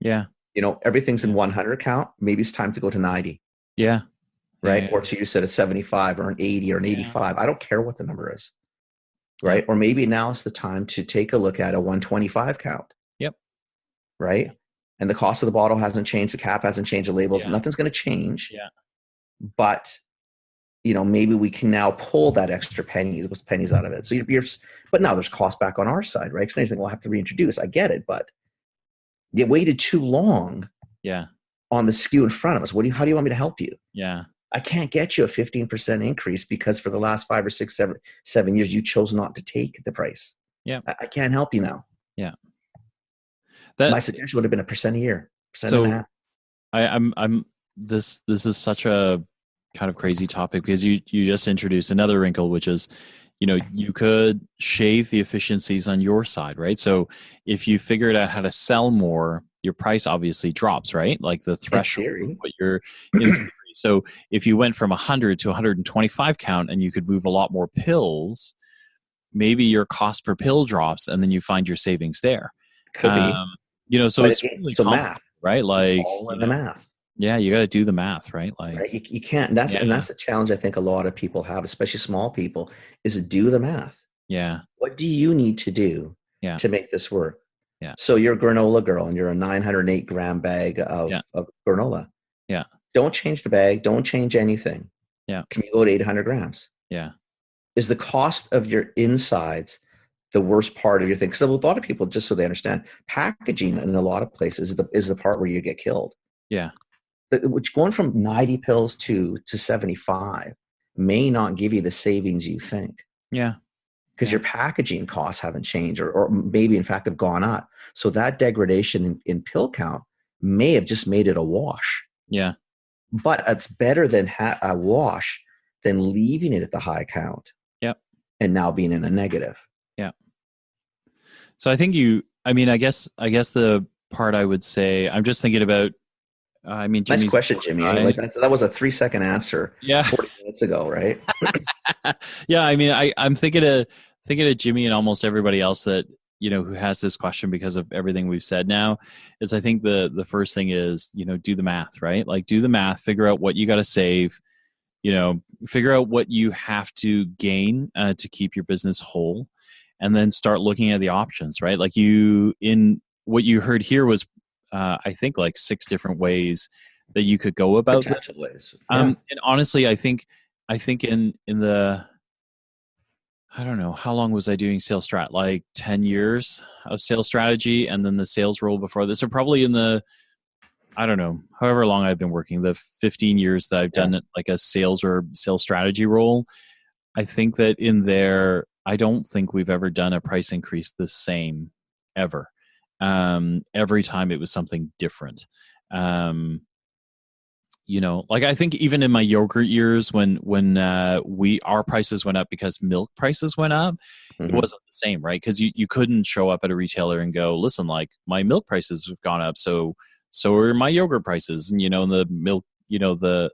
Yeah. Everything's in 100 count. Maybe it's time to go to 90. Yeah. Right. Yeah. Or to you said a 75 or an 80 or an 85. I don't care what the number is. Right. Or maybe now is the time to take a look at a 125 count. Yep. Right. And the cost of the bottle hasn't changed. The cap hasn't changed. The labels, nothing's going to change. Yeah. But, maybe we can now pull that extra pennies out of it. So but now there's cost back on our side, right? Because anything we'll have to reintroduce. I get it. But you waited too long. Yeah. On the SKU in front of us. How do you want me to help you? Yeah. I can't get you a 15% increase because for the last 5 or 6, 7 years, you chose not to take the price. Yeah. I can't help you now. Yeah. My suggestion would have been 1% a year, 1.5%. I'm this is such a kind of crazy topic because you just introduced another wrinkle, which is, you could shave the efficiencies on your side, right? So if you figured out how to sell more, your price obviously drops, right? Like the threshold, what you're in. So if you went from 100 to 125 count and you could move a lot more pills, maybe your cost per pill drops and then you find your savings there. Could be. So it's really math, right? Like all in the math. Yeah, you got to do the math, right? Like right? You can't. And that's a challenge I think a lot of people have, especially small people, is to do the math. Yeah. What do you need to do to make this work? Yeah. So you're a granola girl and you're a 908 gram bag of granola. Yeah. Don't change the bag. Don't change anything. Yeah. Can you go to 800 grams? Yeah. Is the cost of your insides the worst part of your thing? Because a lot of people, just so they understand, packaging in a lot of places is the part where you get killed. Yeah. Which going from 90 pills to 75 may not give you the savings you think. Yeah. Because your packaging costs haven't changed or maybe in fact have gone up. So that degradation in pill count may have just made it a wash. Yeah. But it's better than a wash than leaving it at the high count. Yep. And now being in a negative. Yeah. So I think I guess the part I would say, I'm just thinking about, Jimmy's nice question, Jimmy. Like that was a 3-second answer. Yeah. 40 minutes ago, right? Yeah. I'm thinking of Jimmy and almost everybody else that, who has this question because of everything we've said now is I think the first thing is, do the math, right? Like do the math, figure out what you got to save, figure out what you have to gain to keep your business whole, and then start looking at the options, right? Like what you heard here was, I think like 6 different ways that you could go about potential this. Ways. Yeah. And honestly, I think in the, I don't know, how long was I doing sales strat? Like 10 years of sales strategy and then the sales role before this, or probably in the, I don't know, however long I've been working, the 15 years that I've done like a sales or sales strategy role. I think that in there, I don't think we've ever done a price increase the same ever. Every time it was something different. Like I think even in my yogurt years when our prices went up because milk prices went up, it wasn't the same, right? Because you couldn't show up at a retailer and go, listen, like my milk prices have gone up, so are my yogurt prices, and the milk, the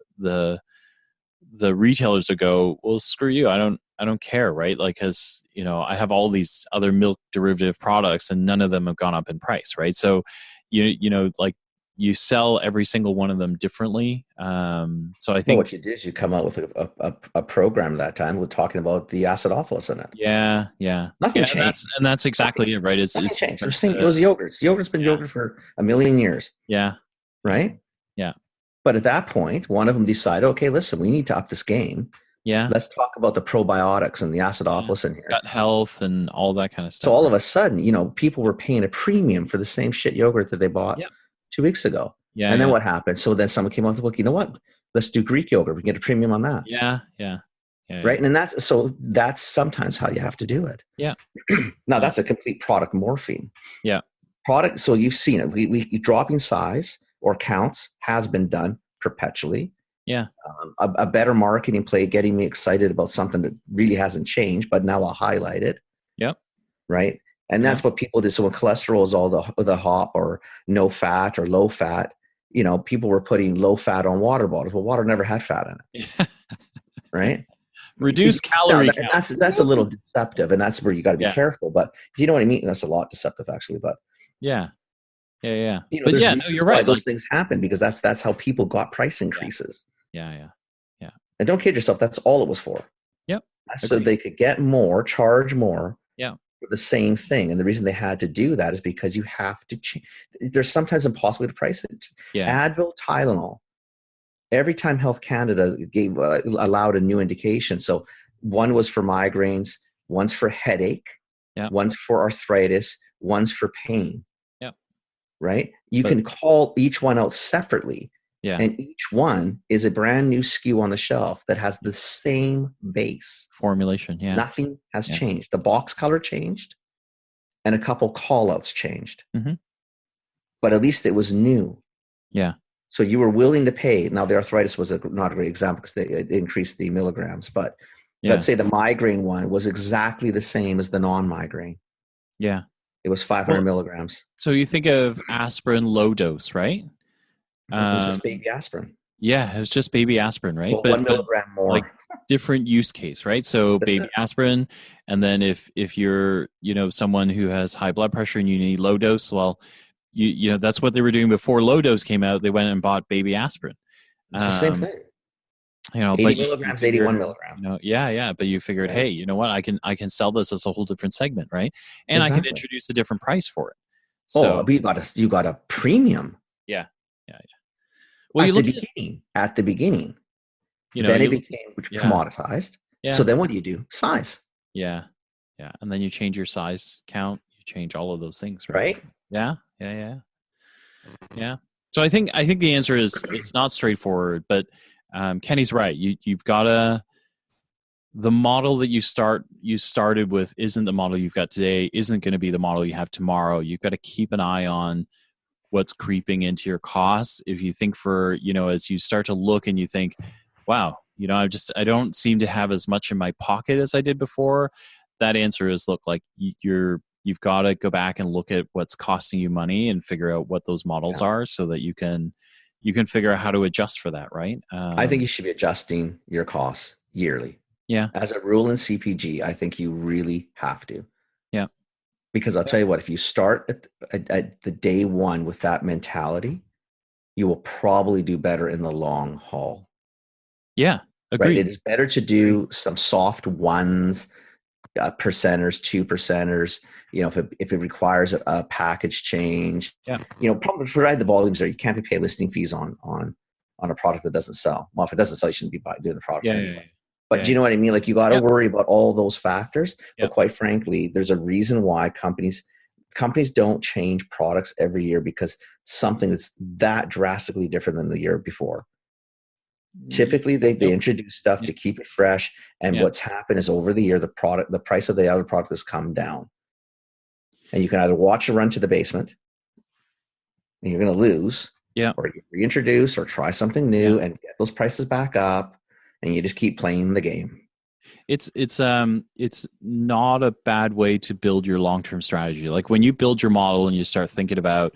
retailers would go, well, screw you, I don't care, right? Like, because I have all these other milk derivative products, and none of them have gone up in price, right? So, like you sell every single one of them differently. So I think what you did is you come out with a program that time with talking about the acidophilus in it. Yeah. Nothing changed. That's exactly it, right? Nothing changed. It was yogurts. Yogurt's been yogurt for a million years. Yeah. Right? Yeah. But at that point, one of them decided, okay, listen, we need to up this game. Yeah. Let's talk about the probiotics and the acidophilus in here. Gut health and all that kind of stuff. So all of a sudden, people were paying a premium for the same shit yogurt that they bought 2 weeks ago. Yeah. And then what happened? So then someone came up with the book, you know what? Let's do Greek yogurt. We can get a premium on that. Yeah. Right. And that's sometimes how you have to do it. Yeah. Now that's a complete product morphine. Yeah. Product. So you've seen it. We dropping size or counts has been done perpetually. Yeah. A better marketing play, getting me excited about something that really hasn't changed, but now I'll highlight it. Yep. Right. And that's what people did. So when cholesterol is all the hop or no fat or low fat, people were putting low fat on water bottles. Well, water never had fat in it. Right. Reduce calorie count. That's a little deceptive, and that's where you got to be careful. But you know what I mean? That's a lot deceptive, actually. But yeah. But no, you're right. Those things happen because that's how people got price increases. Yeah. And don't kid yourself. That's all it was for. Yep. So they could get more, charge more. Yeah. For the same thing, and the reason they had to do that is because you have to change. There's sometimes impossible to price it. Yeah. Advil, Tylenol. Every time Health Canada allowed a new indication, so one was for migraines, one's for headache, one's for arthritis, one's for pain. Yeah. Right? You can call each one out separately. Yeah. And each one is a brand new SKU on the shelf that has the same base. Formulation. Yeah. Nothing has changed. The box color changed and a couple call outs changed. Mm-hmm. But at least it was new. Yeah. So you were willing to pay. Now, the arthritis was not a great example because they increased the milligrams. But let's say the migraine one was exactly the same as the non-migraine. Yeah. It was 500 milligrams. So you think of aspirin low dose, right? It was just baby aspirin. Yeah, it was just baby aspirin, right? Well, 1 milligram more. Like different use case, right? So baby aspirin, and then if you're someone who has high blood pressure and you need low dose, well, you that's what they were doing before low dose came out. They went and bought baby aspirin. It's the same thing. 80 but milligrams, 81 milligrams. Yeah. But you figured, hey, you know what? I can sell this as a whole different segment, right? And I can introduce a different price for it. So you got a premium. Yeah. Well, at the beginning, then it became commoditized. Yeah. So then what do? Size. Yeah. And then you change your size count. You change all of those things, right? So, yeah. So I think the answer is it's not straightforward, but Kenny's right. You've got the model that you started with isn't the model you've got today, isn't going to be the model you have tomorrow. You've got to keep an eye on what's creeping into your costs. If you think as you start to look and you think, wow, I don't seem to have as much in my pocket as I did before. That answer is look, like you've got to go back and look at what's costing you money and figure out what those models are so that you can figure out how to adjust for that. Right. I think you should be adjusting your costs yearly. Yeah. As a rule in CPG, I think you really have to. Yeah. Because I'll tell you what, if you start at the day one with that mentality, you will probably do better in the long haul. Yeah, agreed. Right? It is better to do some soft ones, percenters, 2%ers. If it requires a package change, probably provide the volumes there. You can't be paying listing fees on a product that doesn't sell. Well, if it doesn't sell, you shouldn't be doing the product anyway. Yeah. But do you know what I mean? Like you got to worry about all those factors. But quite frankly, there's a reason why companies don't change products every year because something that's that drastically different than the year before. Typically, they introduce stuff to keep it fresh. And what's happened is over the year, the price of the other product has come down. And you can either watch it run to the basement and you're going to lose, or you reintroduce or try something new and get those prices back up. And you just keep playing the game. It's not a bad way to build your long-term strategy. Like when you build your model and you start thinking about,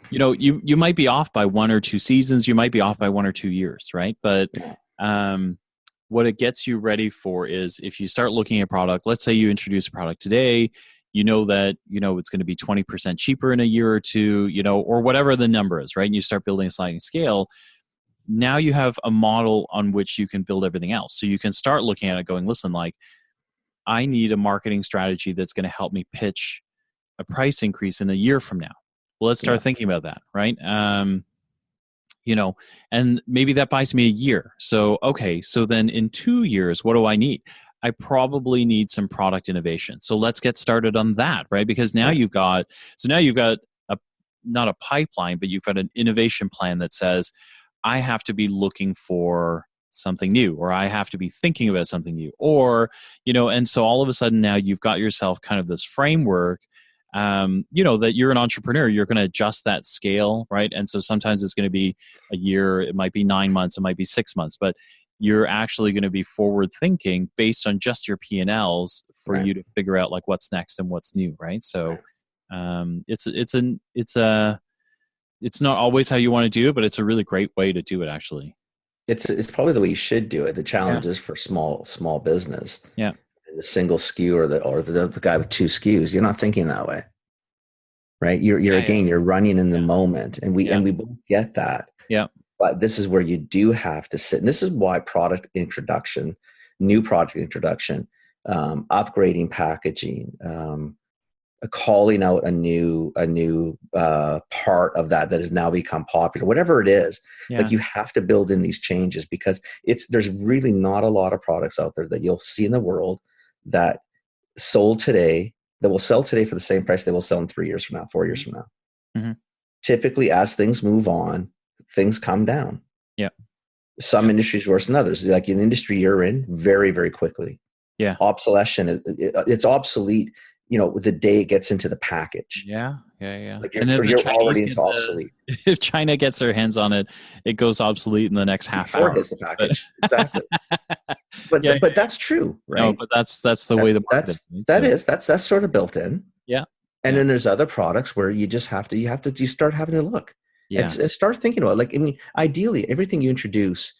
you might be off by 1 or 2 seasons, you might be off by 1 or 2 years, right? But what it gets you ready for is if you start looking at product, let's say you introduce a product today, you know that, it's going to be 20% cheaper in a year or two, or whatever the number is, right? And you start building a sliding scale. Now you have a model on which you can build everything else. So you can start looking at it going, listen, like, I need a marketing strategy that's going to help me pitch a price increase in a year from now. Well, let's start thinking about that, right? And maybe that buys me a year. So, okay, so then in 2 years, what do I need? I probably need some product innovation. So let's get started on that, right? Because now you've got not a pipeline, but you've got an innovation plan that says, I have to be looking for something new, or I have to be thinking about something new, or, and so all of a sudden now you've got yourself kind of this framework, that you're an entrepreneur, you're going to adjust that scale, right? And so sometimes it's going to be a year, it might be 9 months, it might be 6 months, but you're actually going to be forward thinking based on just your P&Ls for you to figure out like what's next and what's new, right? So it's not always how you want to do it, but it's a really great way to do it, actually. It's probably the way you should do it. The challenge is for small business. Yeah. The single SKU or the guy with 2 SKUs. You're not thinking that way, right? You're you're running in the moment, and we both get that. Yeah. But this is where you do have to sit, and this is why new product introduction, upgrading packaging, calling out a new part of that has now become popular, whatever it is. Like, you have to build in these changes, because there's really not a lot of products out there that you'll see in the world that will sell today for the same price they will sell in 3 years from now, 4 years from now. Mm-hmm. Typically, as things move on, things come down. Yeah. Some industries worse than others. Like in the industry you're in, very, very quickly. Yeah. Obsolescence, it's obsolete, the day it gets into the package. Yeah. Like you're already into obsolete. If China gets their hands on it, it goes obsolete in the next half hour. Before it hits the package. Exactly. But that's true, right? No, but that's the way the market is. That's sort of built in. Yeah. And then there's other products where you just have to you start having to look. Yeah. And start thinking about it. Like, I mean, ideally, everything you introduce,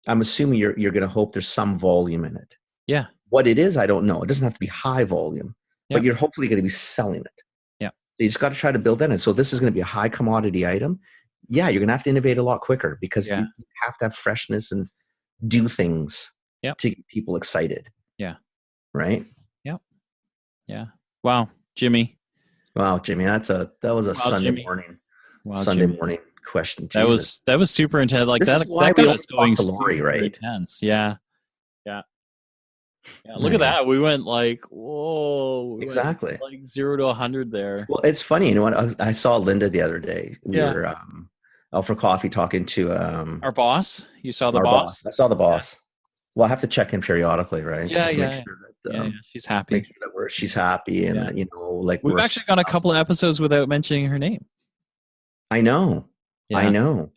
I'm assuming you're going to hope there's some volume in it. Yeah. What it is, I don't know. It doesn't have to be high volume, but you're hopefully going to be selling it. Yeah. You just got to try to build that in. So this is going to be a high commodity item. Yeah, you're going to have to innovate a lot quicker, because you have to have freshness and do things to get people excited. Yeah. Right? Yep. Yeah. Wow, Jimmy. That was a Sunday morning. Wow, Sunday Jimmy. morning question. Jesus. That was super intense. Like, this that is why that we got don't us going talk to Lori, super right? intense. Yeah. Look at that. We went like, whoa. Exactly. Like 0 to 100 there. Well, it's funny. You know what? I saw Linda the other day. We were out for coffee talking to our boss. You saw the boss? I saw the boss. Well, I have to check in periodically, right? Yeah, Just yeah. make sure that, she's happy. Make sure that she's happy, and that, like we've actually gone a couple of episodes without mentioning her name. I know. Yeah. I know.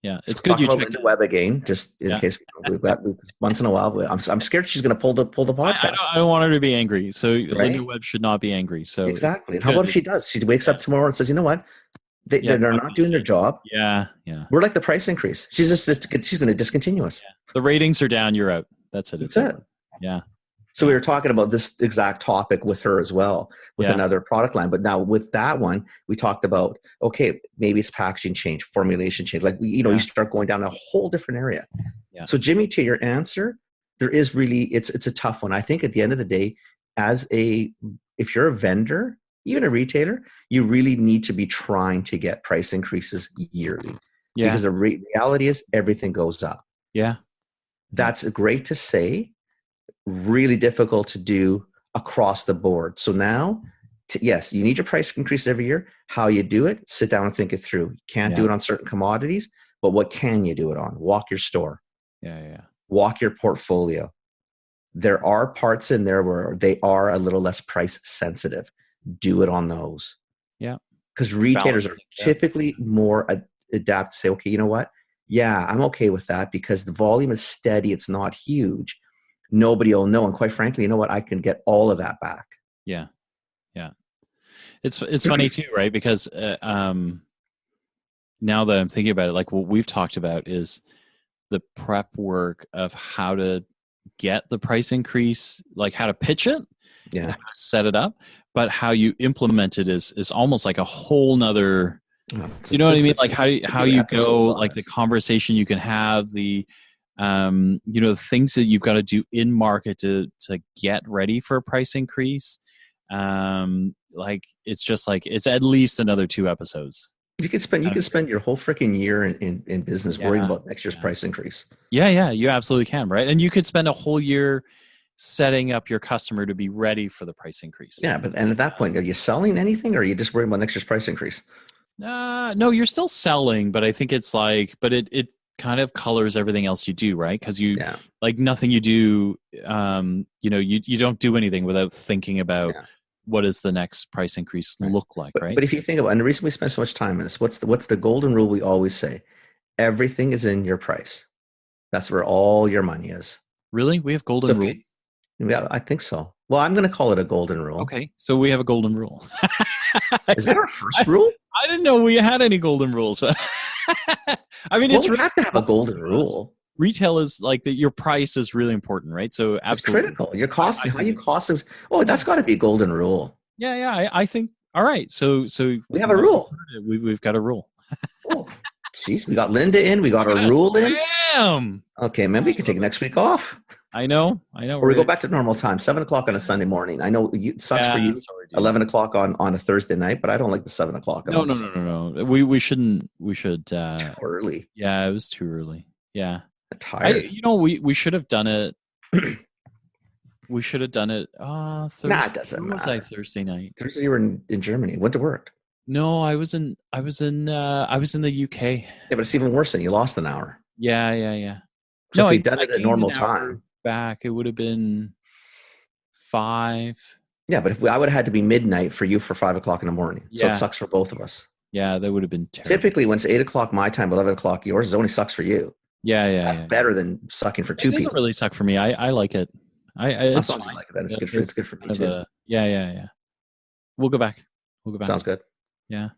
Yeah, it's good you checked the web again, just in case we've got once in a while. I'm scared she's going to pull the podcast. I don't want her to be angry. So Linda Webb should not be angry. So exactly. How about if she does? She wakes up tomorrow and says, "You know what? They're not doing their job." Yeah. We're like the price increase. She's going to discontinue us. Yeah. The ratings are down. You're out. That's it. That's it. Yeah. So we were talking about this exact topic with her as well, with another product line. But now with that one, we talked about, okay, maybe it's packaging change, formulation change. Like, you start going down a whole different area. Yeah. So Jimmy, to your answer, there is really, it's a tough one. I think at the end of the day, if you're a vendor, even a retailer, you really need to be trying to get price increases yearly. Yeah. Because the reality is everything goes up. Yeah. That's great to say. Really difficult to do across the board. So now, yes, you need your price increase every year. How you do it, sit down and think it through. You can't do it on certain commodities, but what can you do it on? Walk your store. Yeah. Walk your portfolio. There are parts in there where they are a little less price sensitive. Do it on those. Yeah. Because retailers are typically more adapt to say, okay, you know what? Yeah, I'm okay with that because the volume is steady. It's not huge. Nobody will know. And quite frankly, you know what? I can get all of that back. Yeah. It's funny too, right? Because now that I'm thinking about it, like what we've talked about is the prep work of how to get the price increase, like how to pitch it and Yeah. how to set it up, but how you implement it is almost like a whole nother, Oh, you know what I mean? Like could how do you episodes go, on like the this. conversation you can have, the the things that you've got to do in market to get ready for a price increase. Like it's just like it's at least another 2 episodes. You could spend your whole freaking year in business worrying Yeah. about next year's Yeah. price increase. Yeah, you absolutely can, right? And you could spend a whole year setting up your customer to be ready for the price increase. Yeah, and at that point, are you selling anything, or are you just worrying about next year's price increase? No, you're still selling, but I think it's like, but it kind of colors everything else you do, right? Because you Yeah. like nothing you do, you don't do anything without thinking about Yeah. what does the next price increase Right. look like, right? But if you think about, and the reason we spend so much time on this, what's the golden rule we always say? Everything is in your price. That's where all your money is. Really, we have So golden rules. yeah, I think so. Well, I'm going to call it a golden rule. Okay, so we have a golden rule. Is that our first rule? I didn't know we had any golden rules, but I mean, Well, we have to have a golden rule. Retail is like that. Your price is really important, right? So absolutely, it's critical. Your cost, how you cost is. Oh, that's got to be a golden rule. Yeah. I think. All right, so we have a rule. We've got a rule. Oh, jeez, we got Linda in. We got our rule in. Damn. Okay, man, we can take next week off. I know. Or we go back to normal time, 7:00 on a Sunday morning. I know it sucks for you. Sorry, 11:00 on a Thursday night, but I don't like the 7:00. No. We shouldn't. We should. Too early. Yeah, it was too early. Yeah. I'm tired. We should have done it. We should have done it. Thursday. Nah, it doesn't matter. Was I Thursday night? Thursday you were in Germany. Went to work. No, I was in the UK. Yeah, but it's even worse than you lost an hour. Yeah. So if we'd done it at normal time, back it would have been 5. Yeah, but I would have had to be midnight for you for 5:00 in the morning. So it sucks for both of us. Yeah, that would have been terrible. Typically, when it's 8:00 my time, 11:00 yours, it only sucks for you. Yeah. That's better than sucking for two people. It doesn't really suck for me. I like it. It's fine. Like it. It's good for me too. Yeah. We'll go back. Sounds good. Yeah.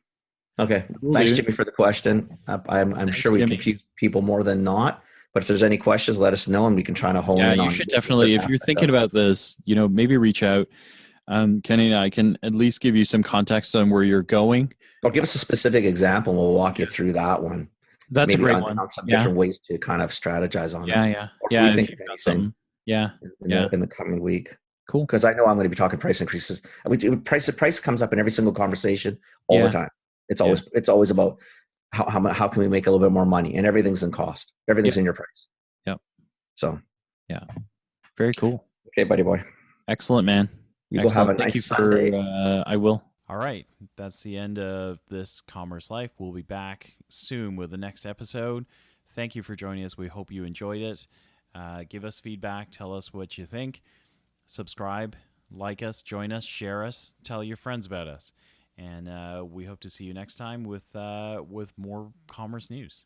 Okay. Thanks, Jimmy, for the question. I'm sure we confuse people more than not. But if there's any questions, let us know, and we can try to hone in on. Yeah, you should definitely. If you're thinking about this, maybe reach out. Kenny and I can at least give you some context on where you're going. Or give us a specific example, and we'll walk you through that one. That's maybe a great one. On some different ways to kind of strategize on it. Yeah. Think of anything. In the coming week. Cool. Because I know I'm going to be talking price increases. Price comes up in every single conversation all the time. It's always about how can we make a little bit more money, and everything's in cost. Everything's in your price. Yep. So. Yeah. Very cool. Okay, buddy boy. Excellent, man. You go have a nice Sunday. I will. All right. That's the end of this Commerce Life. We'll be back soon with the next episode. Thank you for joining us. We hope you enjoyed it. Give us feedback. Tell us what you think. Subscribe, like us, join us, share us, tell your friends about us. And we hope to see you next time with more commerce news.